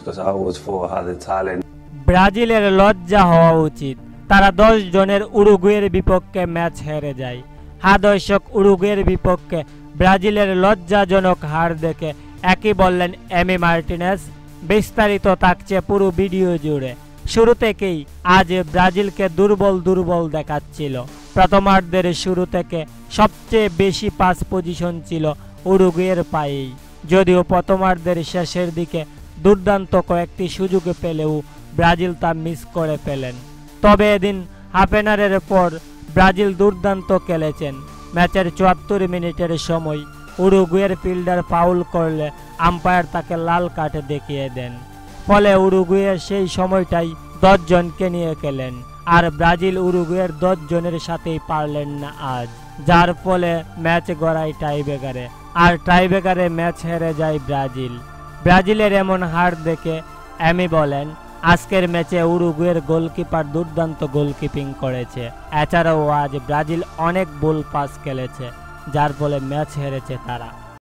because I always thought I had the talent. ব্রাজিলের লজ্জা হওয়া উচিত, তারা 10 জনের উরুগুয়ের বিপক্ষে ম্যাচ হেরে যায়। দর্শক, উরুগুয়ের বিপক্ষে ব্রাজিলের লজ্জাজনক হার দেখে একই বললেন এমি মার্টিনেজ। বিস্তারিত থাকছে পুরো ভিডিও জুড়ে। শুরু থেকেই আজ ব্রাজিলকে দুর্বল দেখাচ্ছিল। প্রথমার্ধের শুরু থেকে সবচেয়ে বেশি পাস পজিশন ছিল উরুগুয়ের পায়েই, যদিও প্রথমার্ধের শেষের দিকে দুর্দান্ত কয়েকটি সুযোগ পেলেও ব্রাজিল তা মিস করে ফেলেন। তবে এদিন হাফেনারের পর ব্রাজিল দুর্দান্ত খেলেছেন। ম্যাচের 74 মিনিটের সময় উরুগুয়ের ফিল্ডার ফাউল করলে আম্পায়ার তাকে লাল কার্ড দেখিয়ে দেন। ফলে উরুগুয়ে সেই সময়টাই 10 জনকে নিয়ে খেলেন, আর ব্রাজিল উরুগুয়ের 10 জনের সাথেই পারলেন না আজ, যার ফলে ম্যাচ গড়ায় টাইব্রেকারে, আর টাইব্রেকারে ম্যাচ হেরে যায় ব্রাজিল। ব্রাজিলের এমন হার দেখে এমি বলেন, আজকের ম্যাচে উরুগুয়ের গোলকিপার দুর্দান্ত গোলকিপিং করেছে। এছাড়াও আজ ব্রাজিল অনেক বল পাস খেলেছে, যার ফলে ম্যাচ হেরেছে তারা।